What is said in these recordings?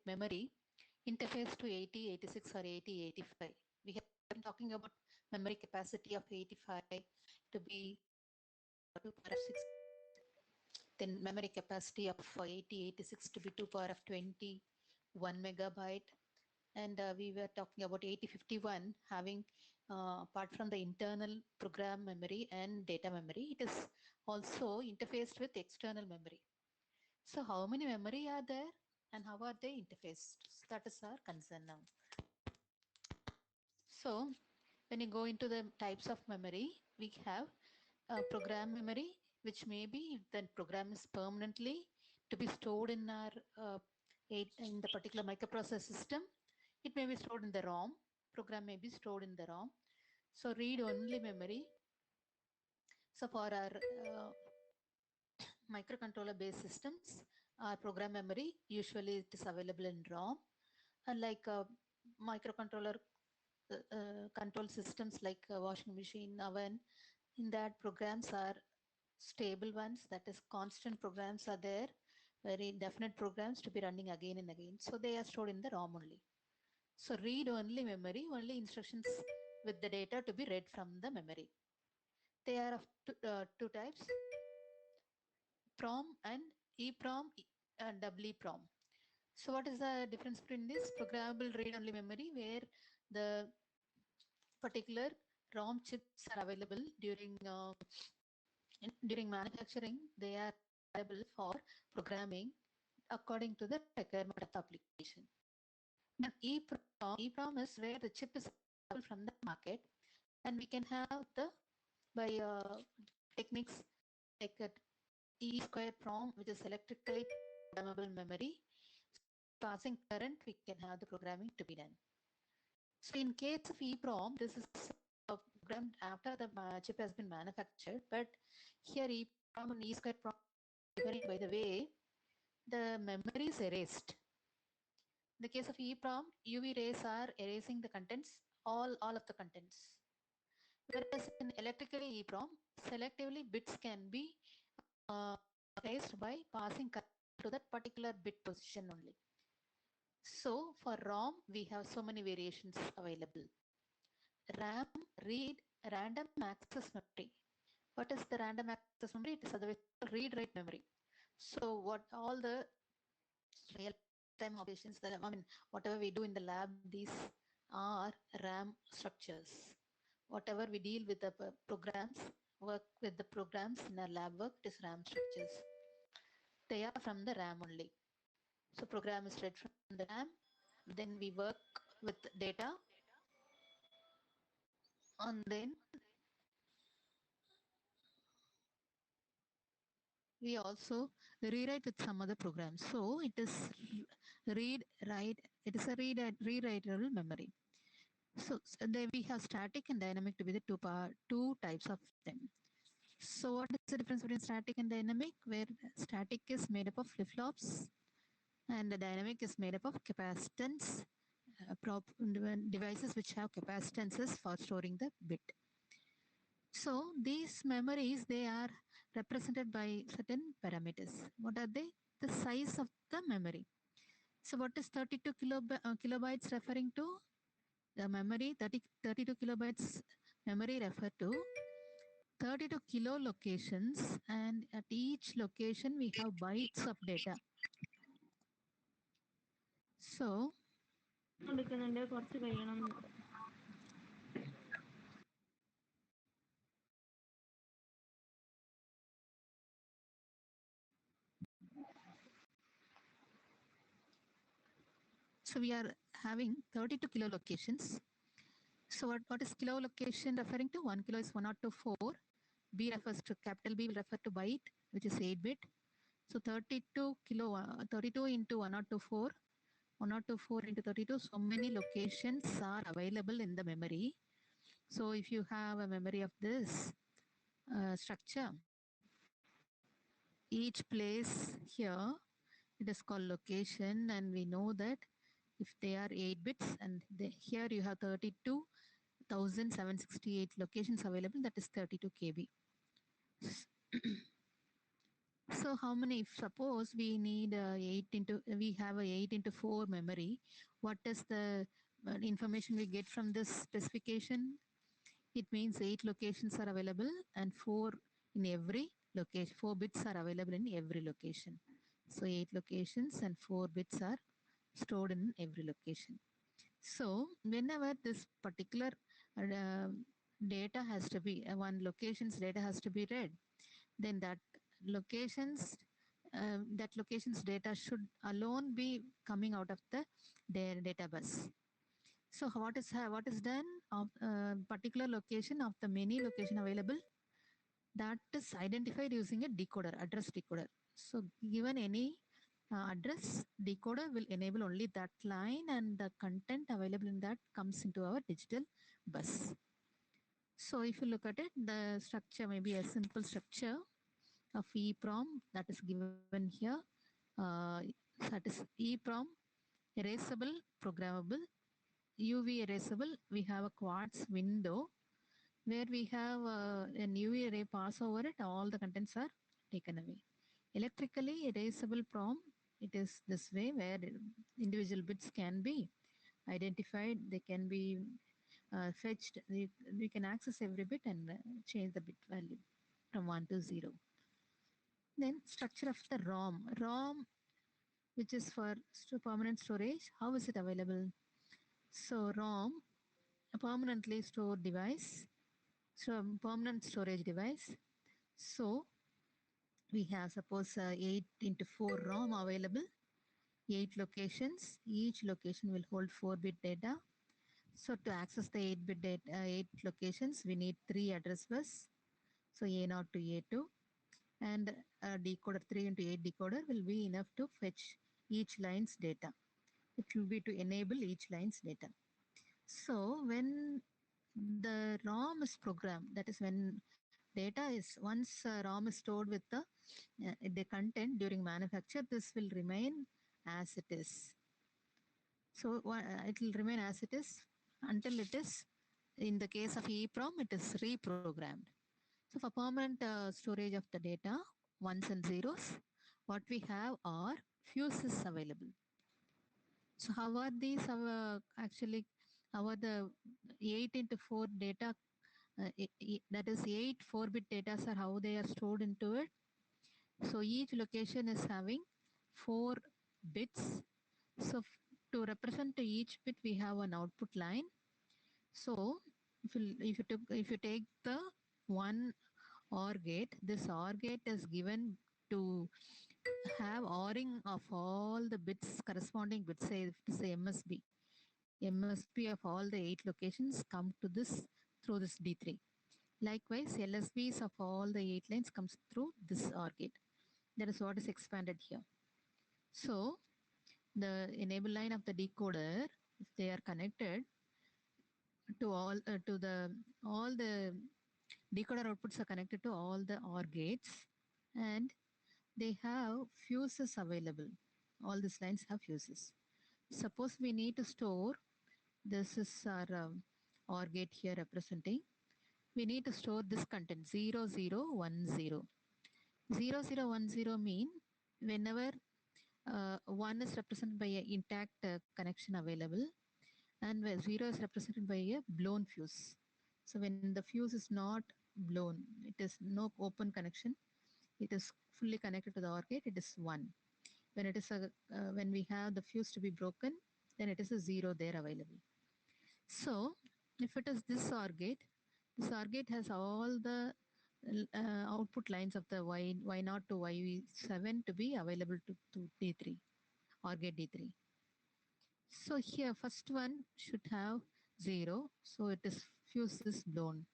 memory interface to 80, 86 or 80, 85. We have been talking about memory capacity of 85 to be 2 power of 6, then memory capacity of 80, 86 to be 2 power of 21 megabyte. And we were talking about 8051 having, apart from the internal program memory and data memory, it is also interfaced with external memory. So how many memory are there and how are they interfaced? That is our concern now. So when you go into the types of memory, we have program memory, which may be if the program is permanently to be stored in our in the particular microprocessor system. It may be stored in the ROM. Program may be stored in the ROM. So read-only memory. So for our microcontroller-based systems, our program memory usually it is available in ROM. Unlike microcontroller control systems like washing machine, oven, in that programs are stable ones, that is constant programs are there, very definite programs to be running again and again. So they are stored in the ROM only. So read only memory, only instructions with the data to be read from the memory. They are of two types, PROM and EPROM and EEPROM. So what is the difference between this? Programmable read only memory, where the particular ROM chips are available during manufacturing. They are available for programming according to the requirement of the application. Now EPROM is where the chip is available from the market, and we can have the by techniques like E square PROM, which is electrically programmable memory. Passing current, we can have the programming to be done. So in case of EPROM, this is programmed after the chip has been manufactured, but here EPROM and E square PROM differing by the way the memory is erased. In the case of EPROM, UV rays are erasing the contents, all of the contents. Whereas in electrically EPROM, selectively bits can be erased by passing current to that particular bit position only. So for ROM, we have so many variations available. RAM, read, random access memory. What is the random access memory? It is otherwise read-write memory. So what all the real-time operations that whatever we do in the lab, these are RAM structures. Whatever we deal with the programs, work with the programs in our lab work, it is RAM structures. They are from the RAM only. So program is read from the RAM. Then we work with data, and then we also rewrite with some other programs. So it is read, write, it is a rewritable memory. So there we have static and dynamic to be the two types of them. So what is the difference between static and dynamic? Where static is made up of flip-flops and the dynamic is made up of capacitance, devices which have capacitances for storing the bit. So these memories, they are represented by certain parameters. What are they? The size of the memory. So what is 32 kilobytes referring to? The memory 32 kilobytes memory refer to 32 kilo locations, and at each location we have bytes of data. So so we are having 32 kilo locations. So what is kilo location referring to? 1 kilo is 1024. B refers to capital B will refer to byte, which is 8 bit. So 32 kilo, 32 into 1024, 1024 into 32. So many locations are available in the memory. So if you have a memory of this structure, each place here, it is called location, and we know that if they are 8 bits and here you have 32,768 locations available, that is 32 KB. So how many, if suppose we need we have a 8 into 4 memory, what is the information we get from this specification? It means 8 locations are available and 4 in every location, 4 bits are available in every location. So 8 locations and 4 bits are stored in every location. So whenever this particular uh, data has to be, one location's data has to be read, then locations that location's data should alone be coming out of their data bus. So what is done of particular location of the many location available, that is identified using a decoder, address decoder. So given any address, decoder will enable only that line and the content available in that comes into our digital bus. So if you look at it, the structure may be a simple structure of EEPROM that is given here. That is EEPROM, erasable, programmable, UV erasable. We have a quartz window where we have an UV ray pass over it, all the contents are taken away. Electrically erasable PROM, it is this way where individual bits can be identified, they can be fetched, we can access every bit and change the bit value from 1 to 0. Then structure of the ROM. ROM, which is for permanent storage, how is it available? So ROM, a permanently stored device, so permanent storage device. So we have suppose 8 into 4 ROM available, 8 locations. Each location will hold 4-bit data. So to access the 8-bit data, 8 locations, we need 3 address bus. So A0 to A2, and a decoder 3 into 8 decoder will be enough to fetch each line's data. It will be to enable each line's data. So when the ROM is programmed, that is when data is, once ROM is stored with the content during manufacture, this will remain as it is. So it will remain as it is until it is, in the case of EEPROM, it is reprogrammed. So for permanent storage of the data, ones and zeros, what we have are fuses available. So how are these actually, how are the 8 into 4 data, that is 8 4-bit data are how they are stored into it. So each location is having 4 bits. So to represent to each bit, we have an output line. So if you take the one OR gate, this OR gate is given to have ORing of all the bits, corresponding bits, say MSB of all the 8 locations come to this through this D3. Likewise, LSBs of all the 8 lines comes through this OR gate. That is what is expanded here. So the enable line of the decoder, if they are connected to all the decoder outputs are connected to all the OR gates, and they have fuses available. All these lines have fuses. Suppose we need to store, this is our OR gate here representing, we need to store this content 0010. 0010 mean whenever 1 is represented by an intact connection available, and where 0 is represented by a blown fuse. So when the fuse is not blown, it is no open connection, it is fully connected to the OR gate, it is 1. When it is when we have the fuse to be broken, then it is a 0 there available. So if it is this OR gate has all the output lines of the Y0 to Y7 to be available to D3, OR gate D3. So here first one should have 0, so it is fuse is blown.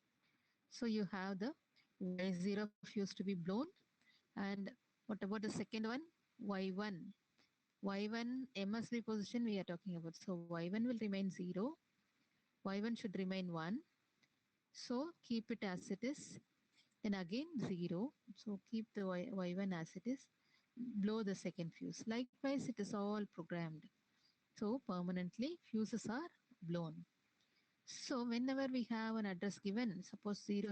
So you have the Y0 fuse to be blown, and what about the second one? Y1. Y1 MSB position we are talking about. So Y1 will remain 0, Y1 should remain 1. So keep it as it is. Then again 0. So keep the Y1 as it is. Blow the second fuse. Likewise, it is all programmed. So permanently fuses are blown. So whenever we have an address given, suppose 000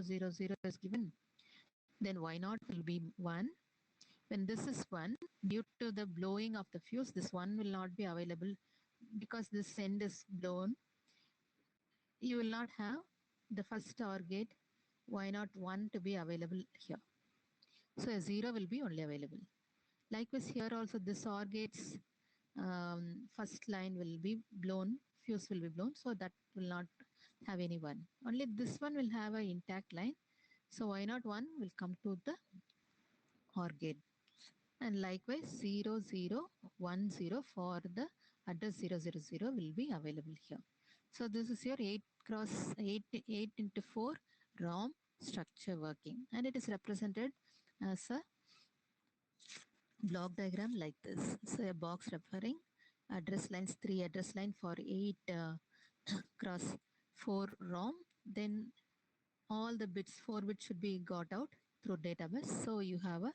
is given, then Y0 will be 1, When this is 1, due to the blowing of the fuse, this 1 will not be available because this end is blown. You will not have the first OR gate Y not 1 to be available here. So a 0 will be only available. Likewise, here also this OR gate's first line will be blown, fuse will be blown, so that will not have any 1. Only this one will have an intact line. So Y not 1 will come to the OR gate. And likewise 0010 for the address 000 will be available here. So this is your 8 cross 8, 8 into 4 ROM structure working, and it is represented as a block diagram like this. So a box referring address lines, 3 address line for 8 cross 4 ROM. Then all the bits, 4 bits should be got out through database. So you have a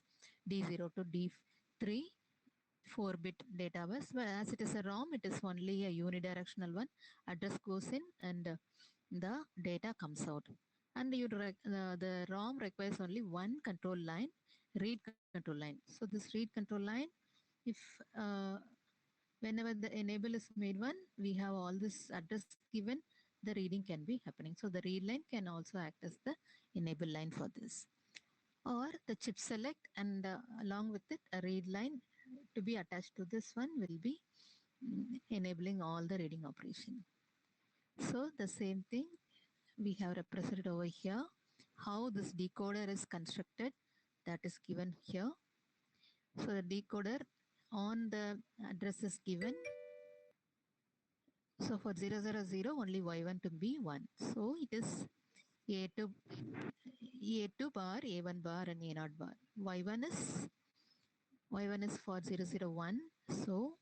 D0 to D3 4-bit database. But as it is a ROM, it is only a unidirectional one. Address goes in and the data comes out. And the ROM requires only one control line, read control line. So this read control line, if uh, whenever the enable is made one, we have all this address given, the reading can be happening. So the read line can also act as the enable line for this. Or the chip select, and along with it a read line to be attached to this one will be enabling all the reading operation. So the same thing we have represented over here. How this decoder is constructed, that is given here. So the decoder on the address is given. So for 000 only Y1 to be 1. So it is A2 bar, A1 bar and A0 bar. Y1 is for 001. So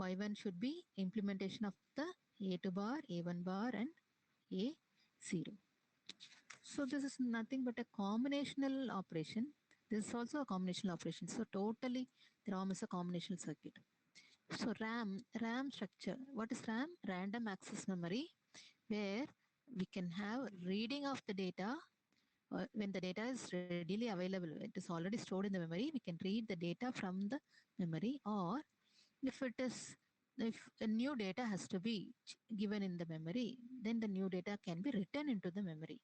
Y1 should be implementation of the A2 bar, A1 bar and A0. So this is nothing but a combinational operation. This is also a combinational operation. So totally the ROM is a combinational circuit. So RAM structure. What is RAM? Random access memory, where we can have reading of the data. When the data is readily available, it is already stored in the memory, we can read the data from the memory. Or if a new data has to be given in the memory, then the new data can be written into the memory.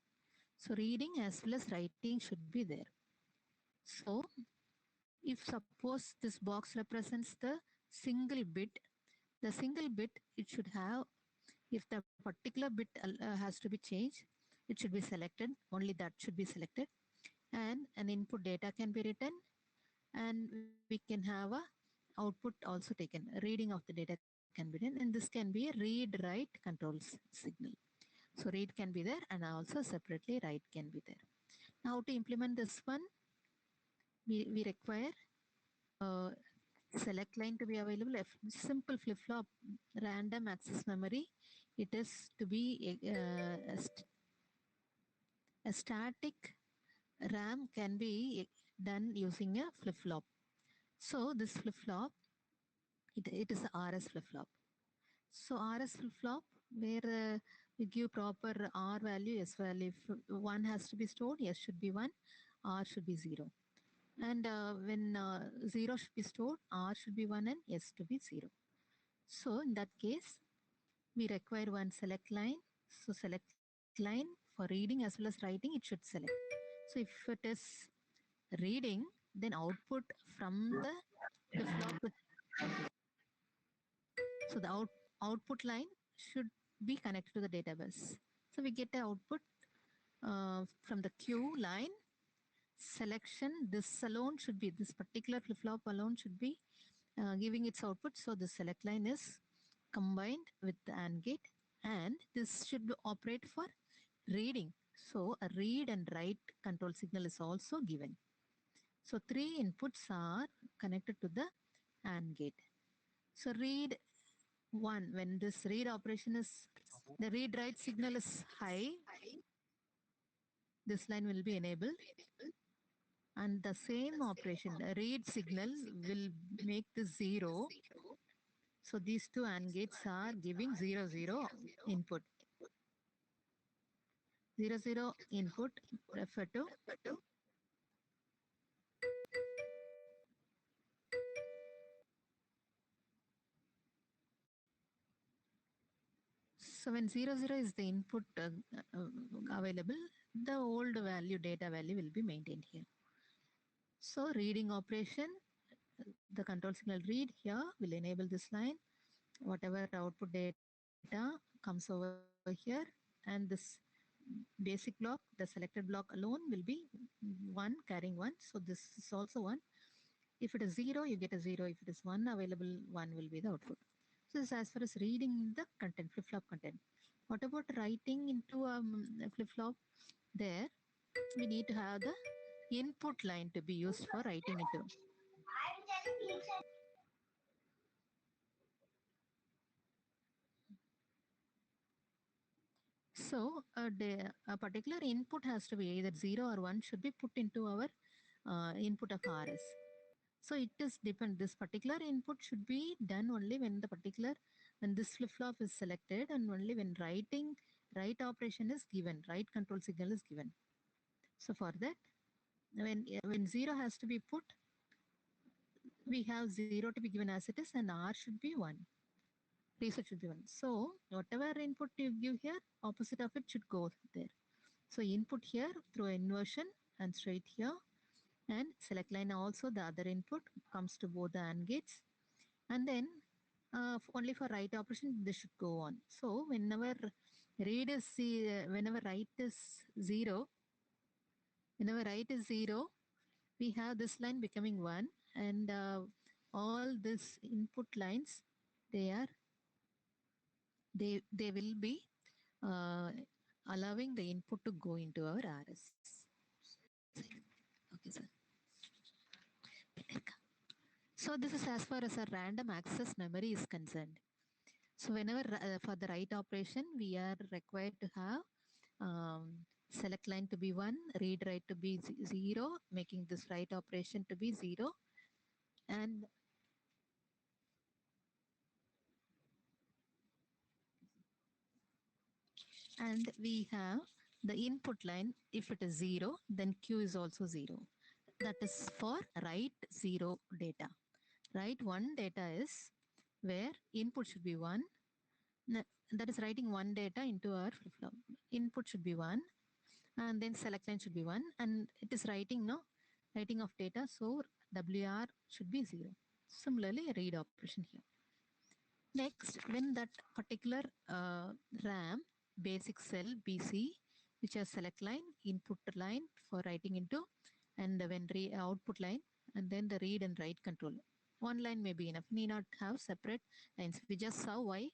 So reading as well as writing should be there. So if suppose this box represents the single bit, the single bit it should have, if the particular bit has to be changed, it should be selected, only that should be selected, and an input data can be written, and we can have a output also taken, reading of the data can be done, and this can be a read write controls signal. So read can be there and also separately write can be there. Now to implement this one, we require uh, select line to be available. A simple flip-flop random access memory, it is to be a static RAM can be done using a flip-flop. So this flip-flop, it is a RS flip-flop. So RS flip-flop, where we give proper R value, S value. If 1 has to be stored, S should be 1, R should be 0. And when 0 should be stored, R should be 1 and S to be 0. So in that case, we require one select line. So select line for reading as well as writing, it should select. So if it is reading, then output from the flip-flop. So the output line should be connected to the database. So we get the output from the queue line selection. This alone should be, this particular flip-flop alone should be giving its output. So the select line is combined with the AND gate, and this should operate for reading. So a read and write control signal is also given. So three inputs are connected to the AND gate. So read 1, when this read operation is, the read write signal is high, this line will be enabled, and the same operation, the read signal will make the 0. So these two AND gates are giving 0 0 input. 0 0 input refer to So when 00 is the input available, the old value, data value will be maintained here. So reading operation, the control signal read here will enable this line. Whatever output data comes over here, and this basic block, the selected block alone will be 1 carrying 1. So this is also 1. If it is 0, you get a 0. If it is 1 available, 1 will be the output. So this is as far as reading the content, flip-flop content. What about writing into a flip-flop? There, we need to have the input line to be used for writing into. So a particular input has to be either 0 or 1 should be put into our input of RS. So it is depend. This particular input should be done only when the particular when this flip flop is selected, and only when write operation is given, write control signal is given. So for that, when 0 has to be put, we have 0 to be given as it is, and R should be 1. Reset should be 1. So whatever input you give here, opposite of it should go there. So input here through inversion and straight here, and select line also the other input comes to both the AND gates, and then only for write operation this should go on. So whenever write is 0, whenever write is 0, we have this line becoming 1, and all these input lines, they are they will be uh, allowing the input to go into our RS. Okay, sir. So this is as far as our random access memory is concerned. So whenever for the write operation, we are required to have select line to be 1, read write to be 0, making this write operation to be 0, and we have the input line. If it is 0, then Q is also 0. That is for write 0 data. Write 1 data is where input should be 1. That is writing 1 data into our flip-flop. Input should be 1, and then select line should be 1, and it is writing now, writing of data, so WR should be 0. Similarly, read operation here. Next, when that particular RAM basic cell BC, which has select line, input line for writing into, and when output line, and then the read and write control. One line may be enough, need not have separate lines. We just saw why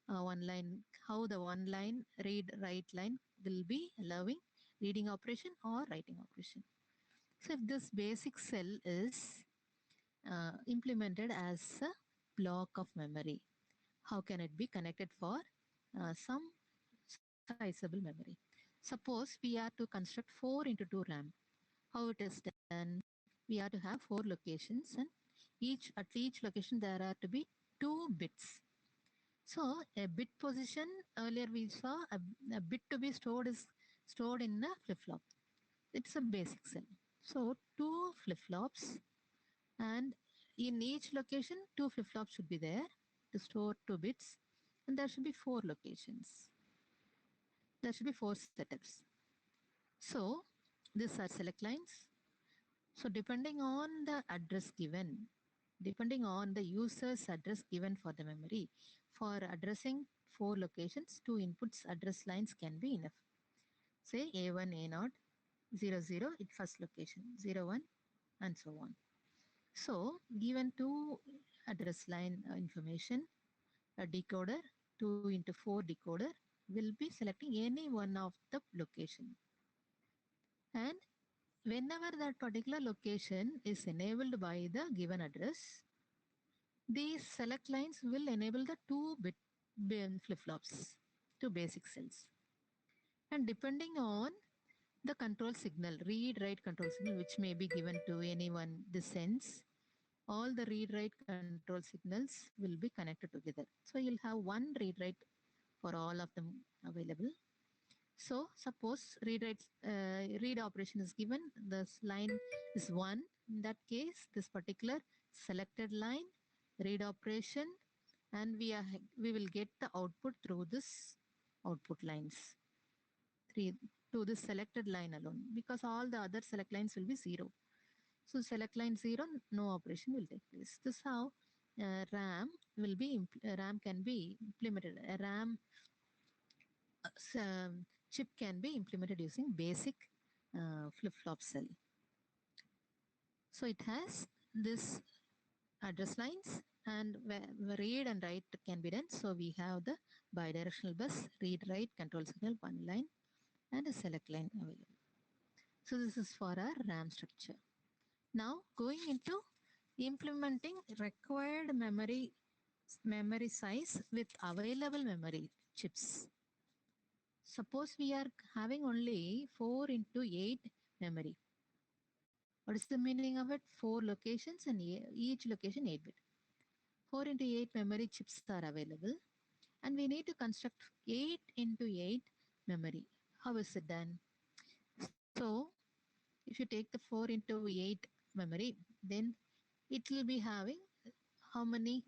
one line, how the one line read write line will be allowing reading operation or writing operation. So if this basic cell is implemented as a block of memory, how can it be connected for some sizable memory? Suppose we are to construct 4 into 2 RAM. How it is done? We are to have 4 locations, and at each location there are to be 2 bits. So a bit position, earlier we saw a bit to be stored is stored in a flip-flop. It's a basic cell. So 2 flip-flops, and in each location 2 flip-flops should be there to store 2 bits, and there should be 4 locations. There should be 4 setups. So these are select lines. So depending on the address given, depending on the user's address given for the memory, for addressing 4 locations, 2 inputs address lines can be enough. Say A1, A0, 00 it first location, 01, and so on. So given 2 address line information, a decoder 2 into 4 decoder will be selecting any one of the location. And whenever that particular location is enabled by the given address, these select lines will enable the 2-bit flip-flops, 2 basic cells. And depending on the control signal, read write control signal, which may be given to anyone this sense, all the read write control signals will be connected together. So you'll have one read write for all of them available. So suppose read operation is given, this line is 1. In that case, this particular selected line, read operation, and we will get the output through this output lines, three to this selected line alone, because all the other select lines will be 0. So select line 0, no operation will take place. This is how RAM can be implemented. A RAM chip can be implemented using basic flip-flop cell. So it has this address lines, and where read and write can be done. So we have the bidirectional bus, read write control signal, one line, and a select line available. So this is for our RAM structure. Now going into implementing required memory size with available memory chips. Suppose we are having only 4 into 8 memory. What is the meaning of it? 4 locations and each location 8 bit. 4 into 8 memory chips are available, and we need to construct 8 into 8 memory. How is it done? So if you take the 4 into 8 memory, then it will be having how many?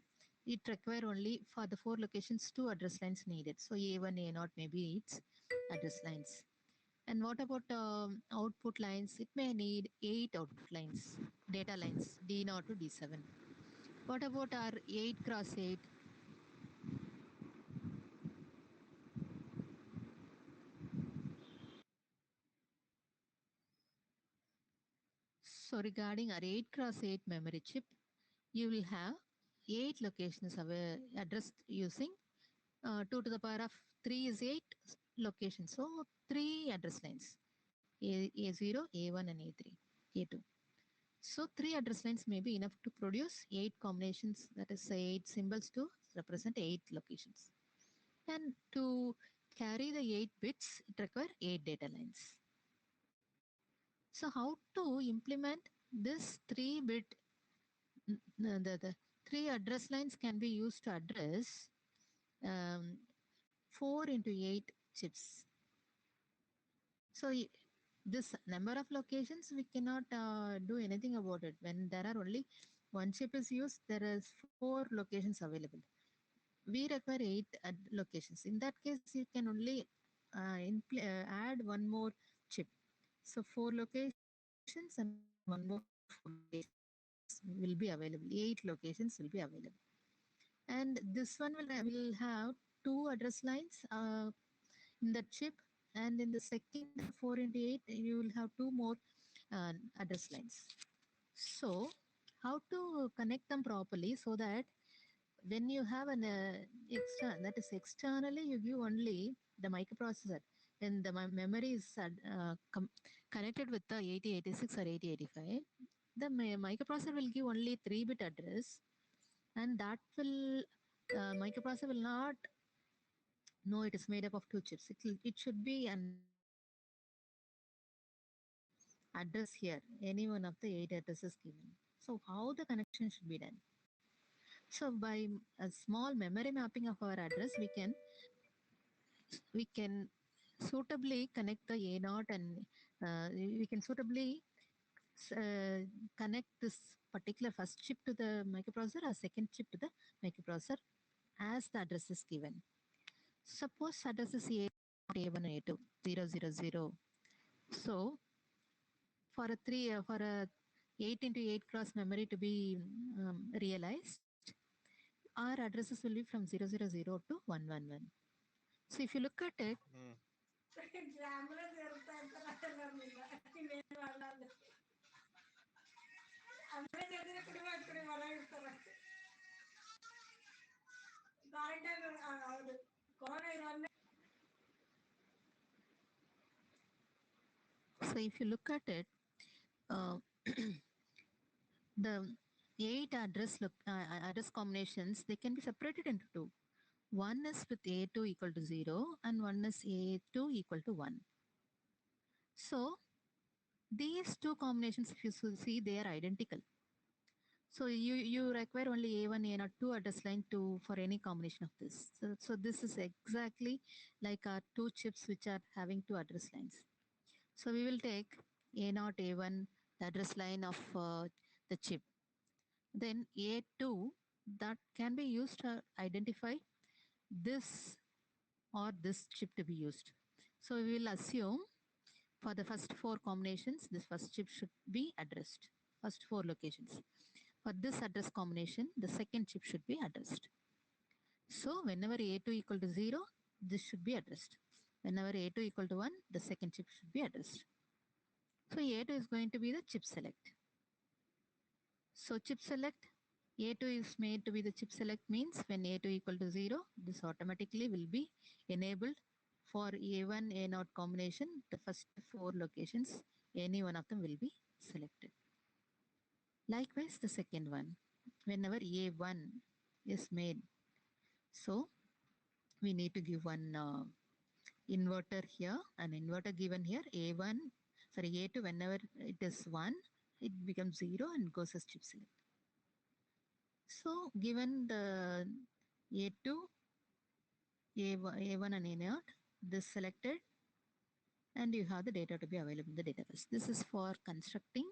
It require only for the 4 locations 2 address lines needed. So A1, A0 maybe its address lines. And what about output lines? It may need 8 output lines, data lines, D0 to D7. What about our 8 cross 8? So regarding our 8 cross 8 memory chip, you will have 8 locations addressed using 2 to the power of 3 is 8 locations. So 3 address lines, A0, A1 and A3, A2. So 3 address lines may be enough to produce 8 combinations, that is 8 symbols to represent 8 locations. And to carry the 8 bits, it requires 8 data lines. So how to implement this 3-bit, the 3 address lines can be used to address 4 into 8 chips. So this number of locations, we cannot do anything about it. When there are only one chip is used, there is 4 locations available. We require 8 locations. In that case, you can only add one more chip. So 4 locations and one more 4 locations will be available. 8 locations will be available. And this one will have 2 address lines in the chip, and in the second 4 into 8 you will have 2 more address lines. So how to connect them properly, so that when you have an that is externally, you give only the microprocessor, when the memory is connected with the 8086 or 8085, the microprocessor will give only 3-bit address, and that will microprocessor will not know it is made up of 2 chips. It should be an address here, any one of the 8 addresses given. So how the connection should be done? So by a small memory mapping of our address, we can suitably connect the A naught, and we can suitably uh, connect this particular first chip to the microprocessor or second chip to the microprocessor as the address is given. Suppose address is A1 A2 000. So for a 8 into 8 cross memory to be realized, our addresses will be from 000 to 111. So if you look at it, so if you look at it, uh, the 8 address combinations, they can be separated into two. One is with A2 equal to 0, and one is A2 equal to 1. So these two combinations, if you see, they are identical. So you require only A1, A0, 2 address line to for any combination of this. So this is exactly like our 2 chips which are having 2 address lines. So we will take A0, A1, the address line of the chip. Then A2, that can be used to identify this or this chip to be used. So we will assume for the first 4 combinations, this first chip should be addressed. First 4 locations. For this address combination, the second chip should be addressed. So whenever A2 equal to 0, this should be addressed. Whenever A2 equal to 1, the second chip should be addressed. So A2 is going to be the chip select. So chip select, A2 is made to be the chip select means when A2 equal to 0, this automatically will be enabled for A1, A0 combination. The first 4 locations, any one of them will be selected. Likewise, the second one, whenever A1 is made, so we need to give one inverter here, an inverter given here, A1, sorry, A2, whenever it is 1, it becomes 0 and goes as chip select. So given the A2, A1 and A0, this selected, and you have the data to be available in the database. This is for constructing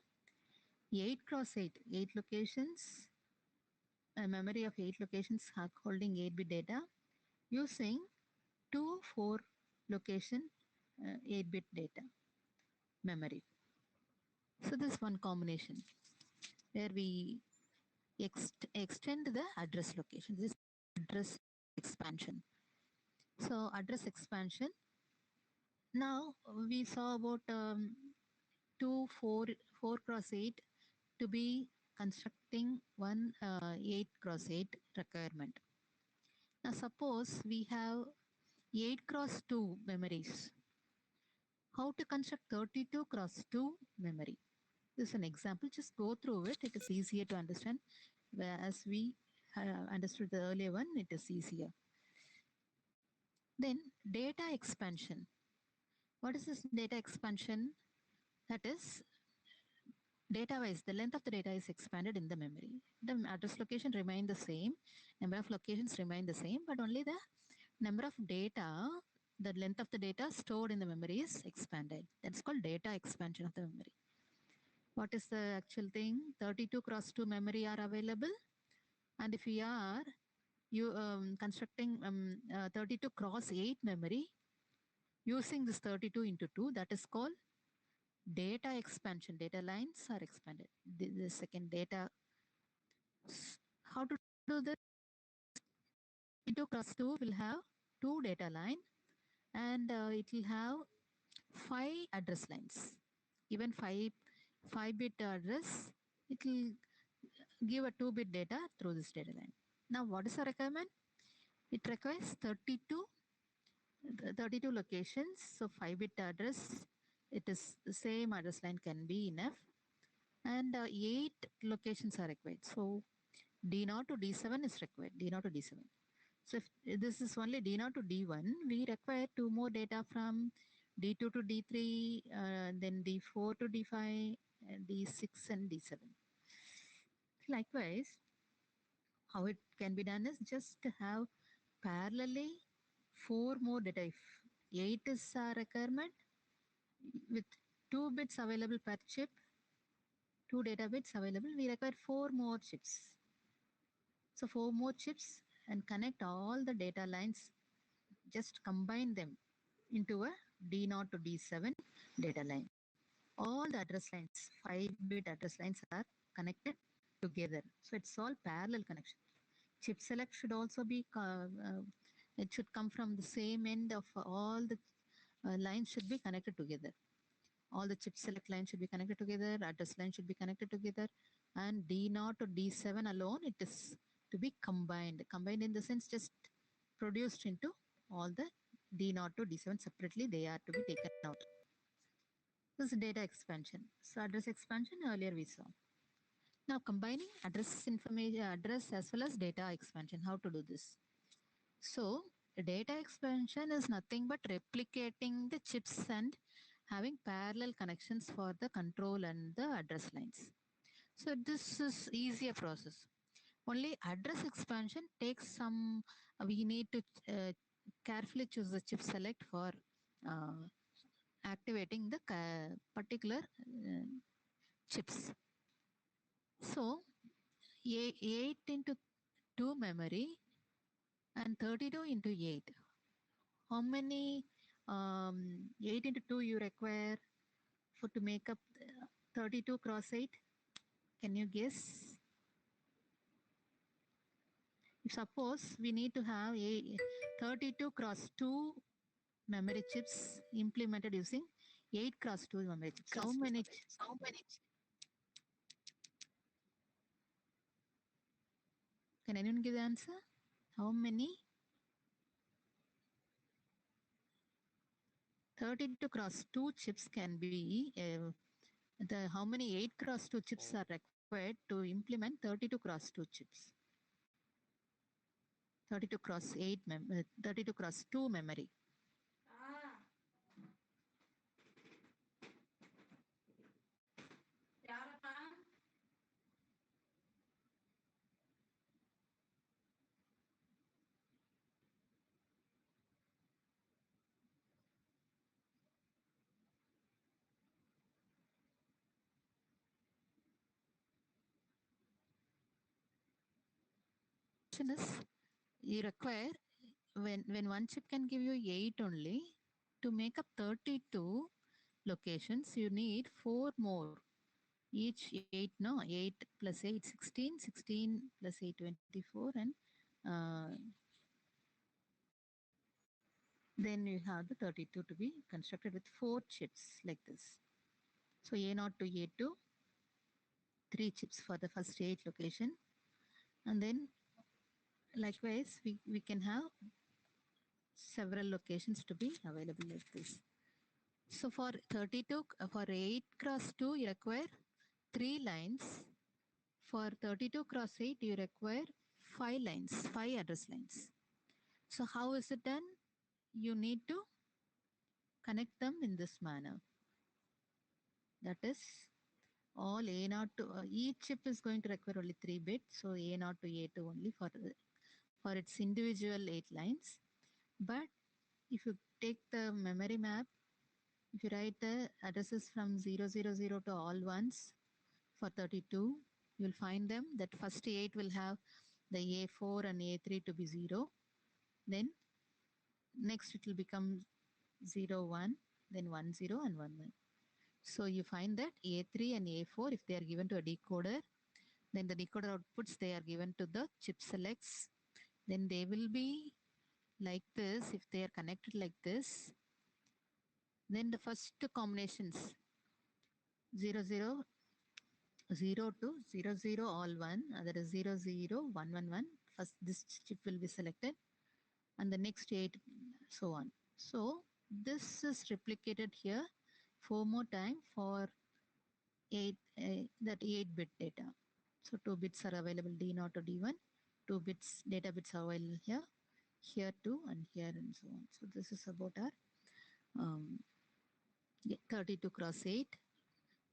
8 cross 8, 8 locations, a memory of 8 locations holding 8-bit data using 4 location 8-bit data memory. So this one combination where we extend the address location. This address expansion. So address expansion. Now we saw about 4 cross 8 to be constructing one 8 cross 8 requirement. Now suppose we have 8 cross 2 memories. How to construct 32 cross 2 memory? This is an example. Just go through it. It is easier to understand. As we understood the earlier one, it is easier. Then data expansion. What is this data expansion? That is data wise, the length of the data is expanded in the memory. The address location remain the same, number of locations remain the same, but only the number of data, the length of the data stored in the memory is expanded. That's called data expansion of the memory. What is the actual thing? 32 cross 2 memory are available, and if we are constructing 32 cross 8 memory using this 32 into 2, that is called data expansion. Data lines are expanded. The second data. How to do this? 32 cross 2 will have 2 data line, and it will have 5 address lines. Even 5-bit address, it will give a 2-bit data through this data line. Now what is the requirement? It requires 32 locations. So 5-bit address, it is the same address line can be enough, and 8 locations are required. So D0 to D7 is required. D0 to D7. So if this is only D0 to D1, we require 2 more data from D2 to D3, then D4 to D5, D6 and D7. Likewise, how it can be done is just to have parallelly 4 more data. If 8 is a requirement with 2 bits available per chip, 2 data bits available, we require 4 more chips. So 4 more chips and connect all the data lines, just combine them into a D0 to D7 data line. All the address lines, 5-bit address lines are connected together. So it's all parallel connection. Chip select should also be, it should come from the same end of all the lines should be connected together. All the chip select lines should be connected together, address line should be connected together, and D0 to D7 alone, it is to be combined. Combined in the sense just produced into all the D0 to D7 separately, they are to be taken out. This is data expansion. So address expansion earlier we saw. Now combining address information, address as well as data expansion. How to do this? So data expansion is nothing but replicating the chips and having parallel connections for the control and the address lines. So this is easier process. Only address expansion takes some, we need to carefully choose the chip select for activating the particular chips. So 8 into 2 memory and 32 into 8. how many 8 into 2 you require for to make up 32 cross 8? Can you guess? If suppose we need to have a 32 cross 2 memory chips implemented using 8 cross 2 memory chips. How many? Can anyone give the answer? How many? 32 cross 2 chips can be how many 8 cross 2 chips are required to implement 32 cross 2 chips? 32 cross 8 32 cross 2 memory. Is you require when one chip can give you 8 only, to make up 32 locations you need 4 more, each 8, no, 8 plus 8 16, 16 plus 8 24, and then you have the 32 to be constructed with 4 chips like this. So A0 to A2, 3 chips for the first 8 location, and then likewise we can have several locations to be available like this. So for 32, for 8 cross 2 you require 3 lines. For 32 cross 8 you require 5 lines, 5 address lines. So how is it done? You need to connect them in this manner. That is all A0 to each chip is going to require only 3 bits. So A0 to A2 only for its individual 8 lines. But if you take the memory map, if you write the addresses from 000 to all ones for 32, you'll find them that first 8 will have the A4 and A3 to be 0. Then next it will become 0, 1, then 1, 0 and 1, 1. So you find that A3 and A4, if they are given to a decoder, then the decoder outputs, they are given to the chip selects. Then they will be like this. If they are connected like this, then the first combinations 0, 0, 0 to 0, 0, all 1, that is 0, 0, 1, 1, 1. First this chip will be selected and the next 8, so on. So this is replicated here 4 more time for 8 that 8-bit data. So 2 bits are available D0 to D1, 2 bits data bits are available here, here too, and here and so on. So this is about our 32 cross 8.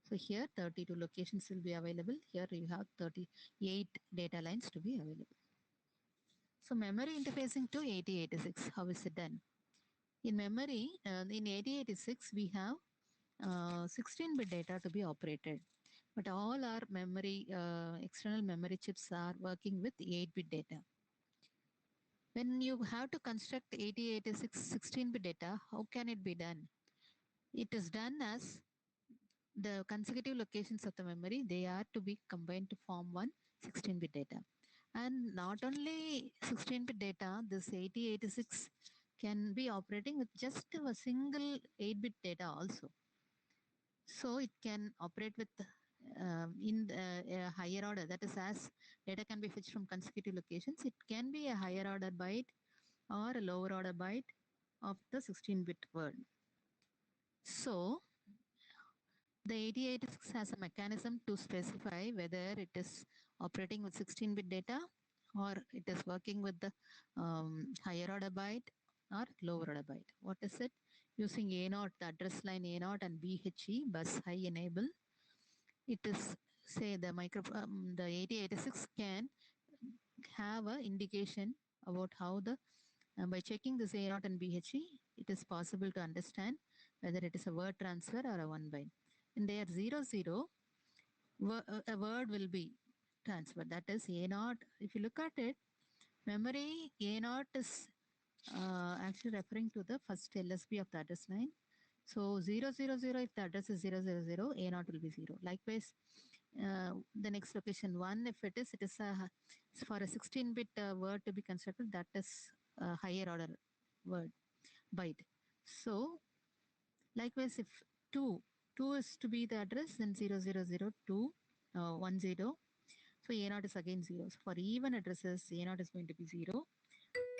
So here 32 locations will be available. Here you have 38 data lines to be available. So memory interfacing to 8086, how is it done? In memory, in 8086 we have 16-bit data to be operated. But all our memory, external memory chips are working with 8-bit data. When you have to construct 8086 16-bit data, how can it be done? It is done as the consecutive locations of the memory, they are to be combined to form one 16-bit data. And not only 16-bit data, this 8086 can be operating with just a single 8-bit data also. So it can operate with in a higher order, that is as data can be fetched from consecutive locations, it can be a higher order byte or a lower order byte of the 16-bit word. So the 8086 has a mechanism to specify whether it is operating with 16-bit data or it is working with the higher order byte or lower order byte. What is it? Using A0, the address line A0 and BHE, bus high enable. It is, say, the 8086 can have an indication about how the, by checking this A0 and BHE, it is possible to understand whether it is a word transfer or a 1 byte. In there 0, 0, a word will be transferred. That is A0. If you look at it, memory A0 is actually referring to the first LSB of the address line. So 000, if the address is 000, A0 will be 0. Likewise, the next location 1, if it is for a 16-bit word to be constructed, that is a higher order word byte. So likewise, if 2 is to be the address, then 0002 10. So A0 is again 0. So for even addresses, A0 is going to be 0.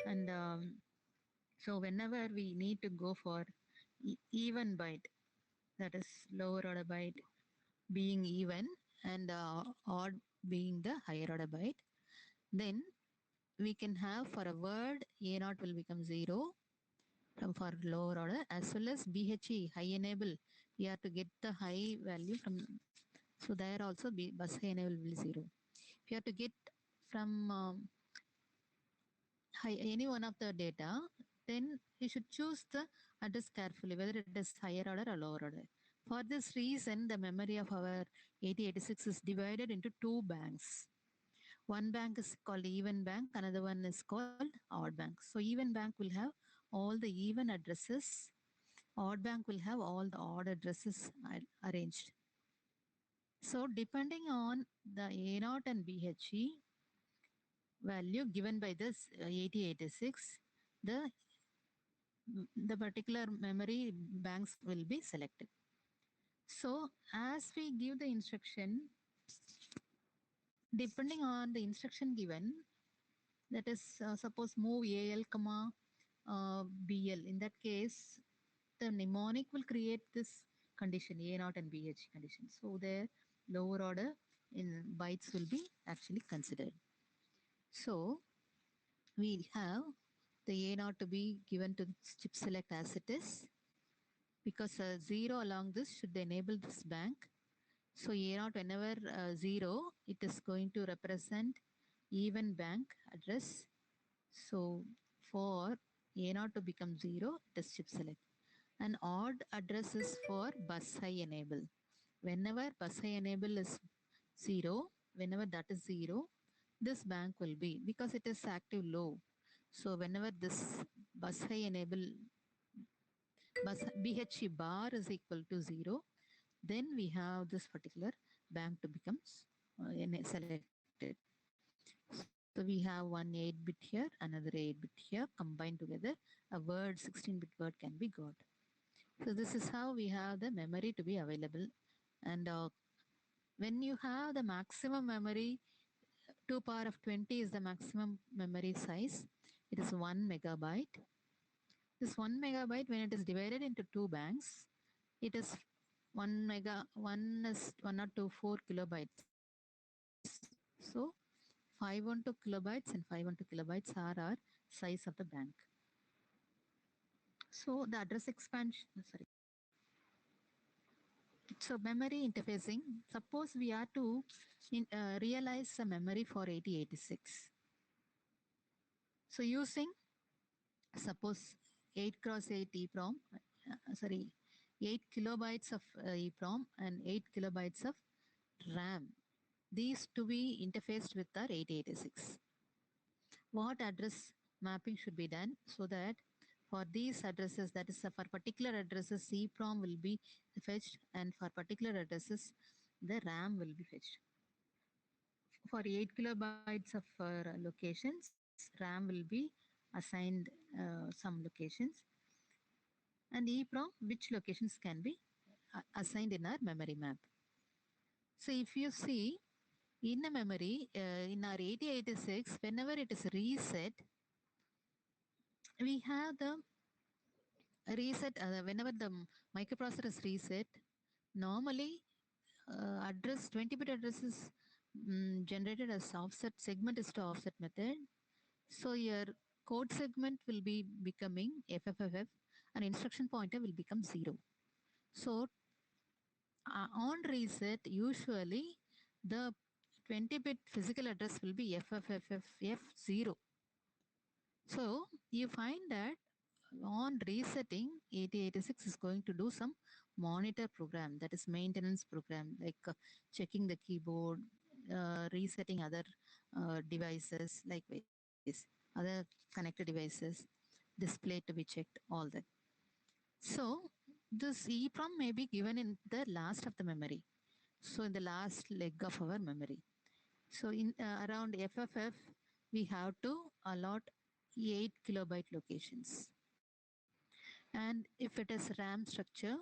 And so whenever we need to go for even byte, that is lower order byte being even and odd being the higher order byte, then we can have for a word A0 will become 0 from for lower order, as well as BHE high enable. We have to get the high value from, so there also bus high enable will be 0. If you have to get from any one of the data, then you should choose the address carefully, whether it is higher order or lower order. For this reason, the memory of our 8086 is divided into two banks. One bank is called even bank, another one is called odd bank. So even bank will have all the even addresses, odd bank will have all the odd addresses arranged. So depending on the A0 and BHE value given by this 8086, the particular memory banks will be selected. So as we give the instruction, depending on the instruction given, that is suppose move AL comma BL. In that case, the mnemonic will create this condition A0 and BH condition. So the lower order in bytes will be actually considered. So we have the A0 to be given to chip select as it is, because 0 along this should enable this bank. So A0 whenever 0, it is going to represent even bank address. So for A0 to become 0, it is chip select. And odd address is for bus high enable. Whenever bus high enable is 0, whenever that is 0, this bank will be, because it is active low. So whenever this bus high enable bus BHE bar is equal to 0, then we have this particular bank to becomes selected. So we have one 8-bit here, another 8-bit here, combined together, a word 16-bit word can be got. So this is how we have the memory to be available. And when you have the maximum memory, 2 power of 20 is the maximum memory size. It is 1 megabyte. This 1 megabyte, when it is divided into two banks, it is 1 is 1024 kilobytes. So 512 kilobytes and 512 kilobytes are our size of the bank. So the address expansion, sorry. So memory interfacing, suppose we are to realize a memory for 8086. So using, suppose 8 cross 8 EEPROM, sorry, 8 kilobytes of EEPROM and 8 kilobytes of RAM. These to be interfaced with our 8086. What address mapping should be done so that for these addresses, that is for particular addresses, EEPROM will be fetched, and for particular addresses, the RAM will be fetched. For 8 kilobytes of locations, RAM will be assigned some locations, and EEPROM, which locations can be assigned in our memory map. So if you see in a memory, in our 8086, whenever it is reset, we have the reset, whenever the microprocessor is reset, normally address 20-bit address is generated as offset segment is to offset method. So your code segment will be becoming FFFF and instruction pointer will become 0. So on reset, usually the 20-bit physical address will be FFFF0. So you find that on resetting, 8086 is going to do some monitor program, that is maintenance program, like checking the keyboard, resetting other devices, like this, other connected devices. display to be checked, all that. So this EEPROM may be given in the last of the memory. So in the last leg of our memory. So in around FFF, we have to allot 8 kilobyte locations. And if it is RAM structure,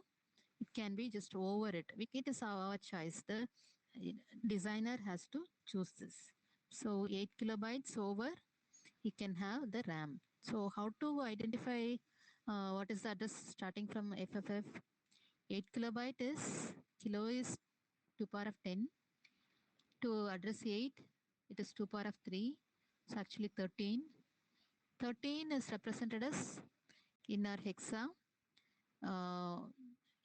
it can be just over it. It is our choice. The designer has to choose this. So 8 kilobytes over, he can have the RAM. So how to identify what is the address starting from FFF? 8 kilobyte is, kilo is 2 power of 10. To address 8, it is 2 power of 3. So actually 13. 13 is represented as in our hexa. Uh,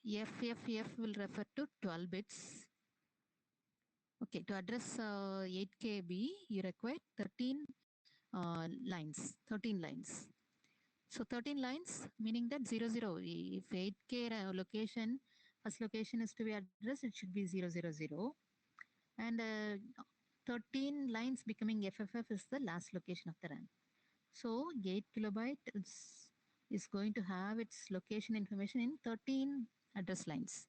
FFF will refer to 12 bits. Okay, to address 8KB, you require 13 lines, 13 lines. So 13 lines, meaning that 00, if 8K location, first location is to be addressed, it should be 000. And 13 lines becoming FFF is the last location of the RAM. So 8 kilobyte is going to have its location information in 13 address lines.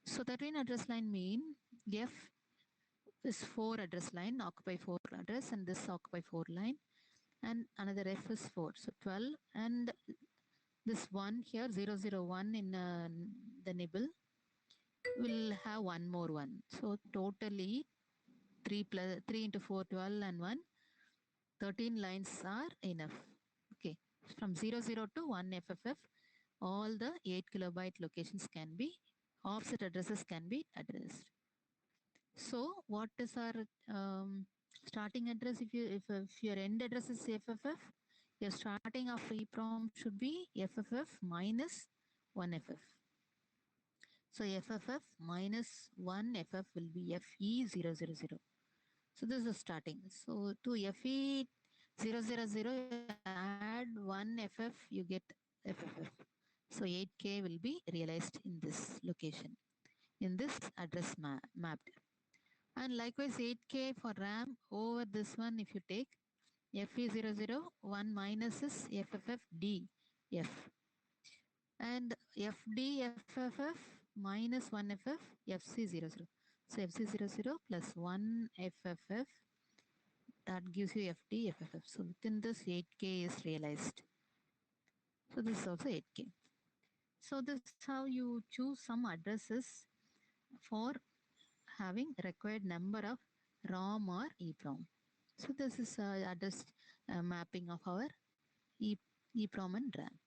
So 13 address line mean F is 4 address line, occupy 4 address, and this occupy 4 line, and another F is 4. So 12, and this 1 here, 001 in the nibble will have one more one. So totally 3 into 4, 12 and 1, 13 lines are enough. Okay, from 00 to 1 FFF, all the 8 kilobyte locations can be, offset addresses can be addressed. So what is our starting address? If your end address is FFF, your starting of EEPROM should be FFF minus 1FF. So FFF minus 1FF will be FE000. So this is starting. So to FE000, add 1FF, you get FFF. So 8K will be realized in this location, in this address mapped. And likewise 8K for RAM over this one, if you take FE000, 1 minus is FFFD, F. And FDFFF minus 1FF, FC00. So FC00 plus 1 FFF, that gives you FDFFF. So within this 8K is realized. So this is also 8K. So this is how you choose some addresses for having required number of ROM or EEPROM. So this is address mapping of our EEPROM and RAM.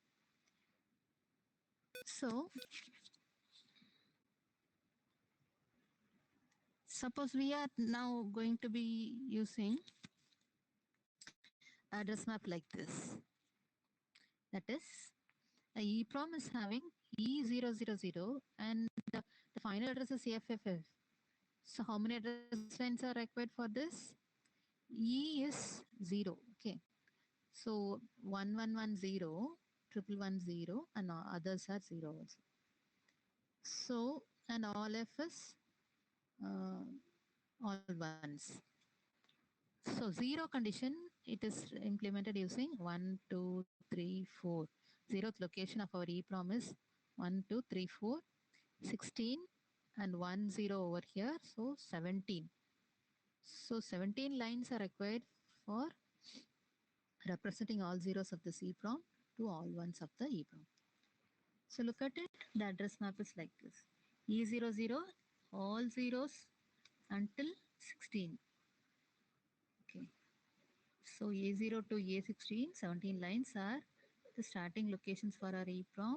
So suppose we are now going to be using address map like this. That is, a EEPROM is having E000 and the final address is FFF. So how many address lines are required for this? E is 0. Okay. So 1110, 1110 and others are 0 also. So, and all F is all ones. So 0 condition, it is implemented using 1, 2, 3, 4. 0th location of our EEPROM is 1, 2, 3, 4, 16 and 1 0 over here. So 17. So 17 lines are required for representing all zeros of the EEPROM to all ones of the EEPROM. So look at it, the address map is like this. E00, all zeros until 16. Okay. So A0 to A16, 17 lines are the starting locations for our EEPROM,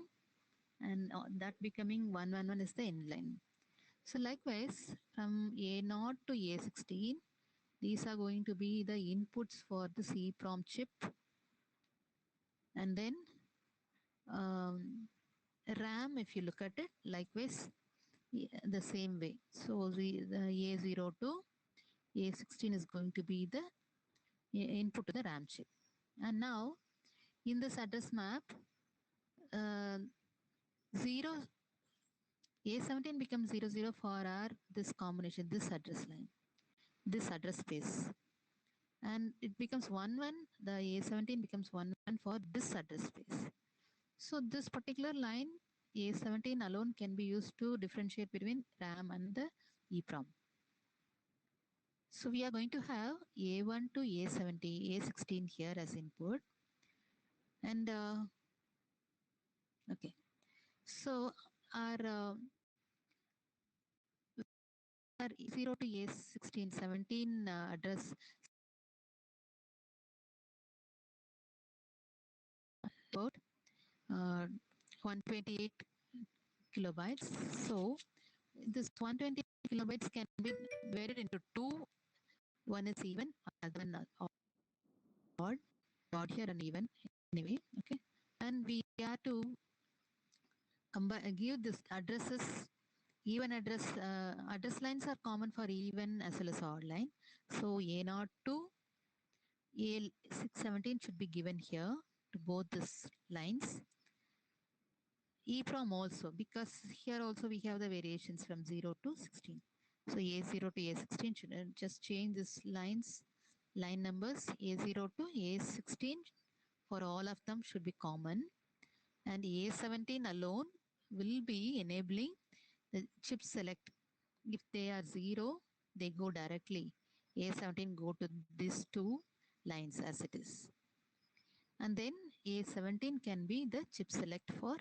and that becoming 111 is the end line. So likewise, from A0 to A16, these are going to be the inputs for the EEPROM chip. And then RAM, if you look at it, likewise, the same way. So the A0 to A16 is going to be the input to the RAM chip. And now, in this address map, uh, 0 A17 becomes 00 for our this combination, this address line, this address space, and it becomes 11. The A17 becomes 11 for this address space. So this particular line A17 alone can be used to differentiate between RAM and the EEPROM. So we are going to have A1 to A70, A16 here as input. And okay, so our our 0 to A16, 17 address about 128 kilobytes. So this 120 kilobytes can be divided into two. One is even, other one odd, odd here and even anyway. Okay, and we have to give this addresses. Even address lines are common for even as well as odd line. So A0 to A617 should be given here to both these lines. EEPROM also, because here also we have the variations from 0 to 16. So A0 to A16 should just change these line numbers. A0 to A16 for all of them should be common, and A17 alone will be enabling the chip select. If they are 0, they go directly. A17 go to these two lines as it is. And then A17 can be the chip select for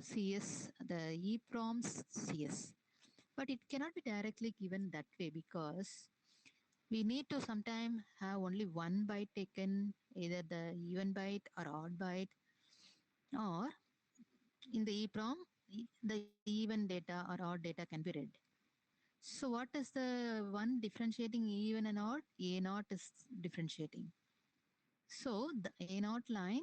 CS, the EEPROM's CS. But it cannot be directly given that way because we need to sometime have only one byte taken, either the even byte or odd byte, or in the EEPROM, the even data or odd data can be read. So what is the one differentiating even and odd? A0 is differentiating. So the A0 line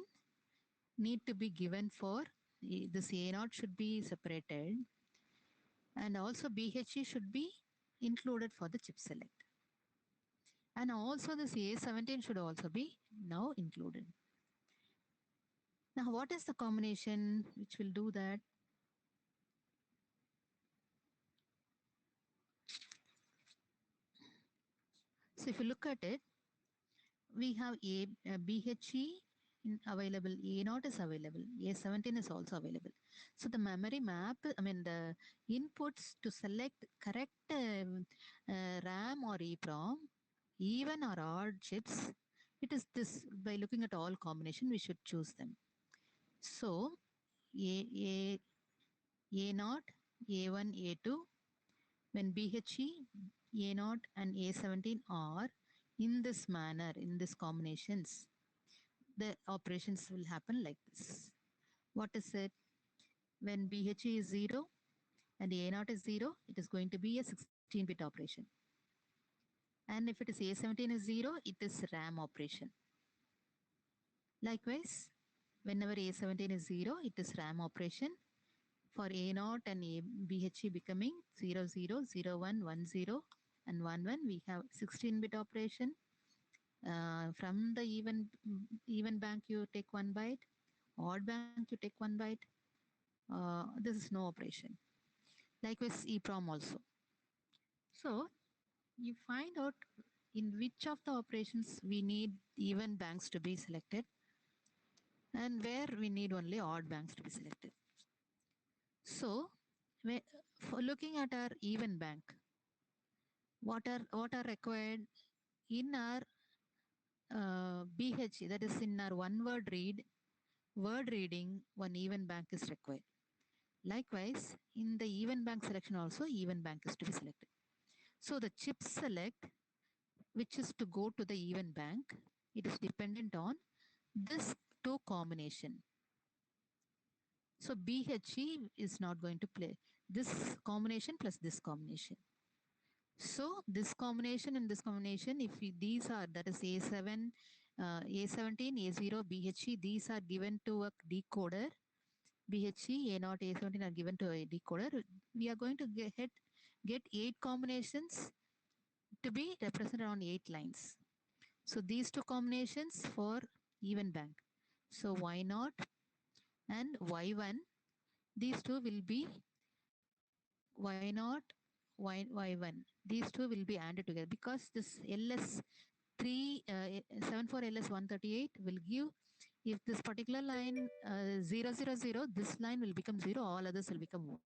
need to be given for this A0 should be separated, and also BHE should be included for the chip select. And also this A17 should also be now included. Now what is the combination which will do that? So if you look at it, we have BHE available, A0 is available, A17 is also available. So the memory map, I mean the inputs to select correct RAM or EEPROM, even or odd chips, it is this. By looking at all combination, we should choose them. So A, A0, A1, A2, when BHE, A0 and A17 are in this manner, in these combinations, the operations will happen like this. What is it? When BHE is 0 and A0 is 0, it is going to be a 16-bit operation. And if it is A17 is 0, it is RAM operation. Likewise, whenever A17 is 0, it is RAM operation. For A0 and BHE becoming 0, 0, 0, 1, 1, 0, and 1, 1, we have 16-bit operation. From the even bank, you take 1 byte. Odd bank, you take 1 byte. This is no operation. Likewise, EEPROM also. So you find out in which of the operations we need even banks to be selected and where we need only odd banks to be selected. So for looking at our even bank, what are required in our BH, that is in our one word reading, one even bank is required. Likewise, in the even bank selection also, even bank is to be selected. So the chip select, which is to go to the even bank, it is dependent on this two combination. So BHE is not going to play this combination plus this combination. So this combination and this combination, if these are, that is A7, A17, A0, BHE, these are given to a decoder. BHE, A0, A17 are given to a decoder. We are going to get 8 combinations to be represented on 8 lines. So these two combinations for even bank. So Y0 and Y1, these two will be Y0, Y1. These two will be added together because this LS 3 74 LS 138 will give If this particular line 000, this line will become 0, all others will become 1.